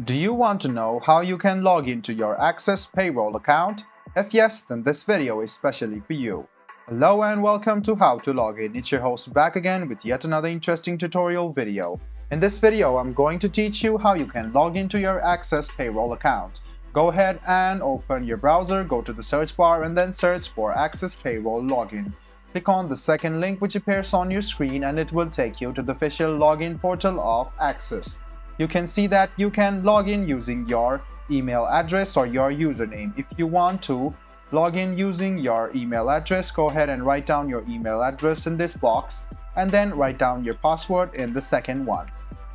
Do you want to know how you can log into your Access Payroll account? If yes, then this video is specially for you. Hello and welcome to How to Log In. It's your host back again with yet another interesting tutorial video. In this video, I'm going to teach you how you can log into your Access Payroll account. Go ahead and open your browser, go to the search bar and then search for Access Payroll Login. Click on the second link which appears on your screen and it will take you to the official login portal of Access. You can see that you can log in using your email address or your username. If you want to log in using your email address, go ahead and write down your email address in this box and then write down your password in the second one.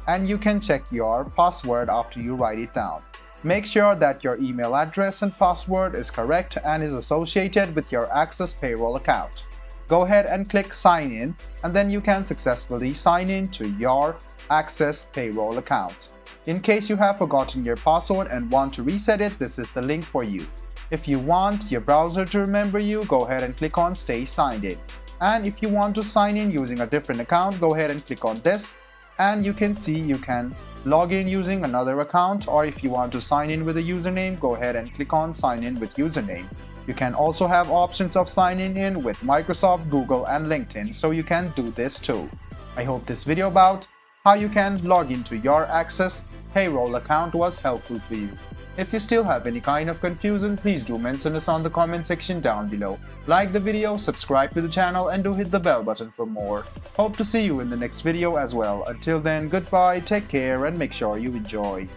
And you can check your password after you write it down. Make sure that your email address and password is correct and is associated with your Access Payroll account. Go ahead and click sign in and then you can successfully sign in to your Access Payroll account. In case you have forgotten your password and want to reset it, this is the link for you. If you want your browser to remember you, go ahead and click on Stay Signed In. And if you want to sign in using a different account, go ahead and click on this and you can see you can log in using another account, or if you want to sign in with a username, go ahead and click on Sign In with Username. You can also have options of signing in with Microsoft, Google and LinkedIn, so you can do this too. I hope this video about how you can log into your Access Payroll account was helpful for you. If you still have any kind of confusion, please do mention us on the comment section down below. Like the video, subscribe to the channel and do hit the bell button for more. Hope to see you in the next video as well. Until then, goodbye, take care and make sure you enjoy.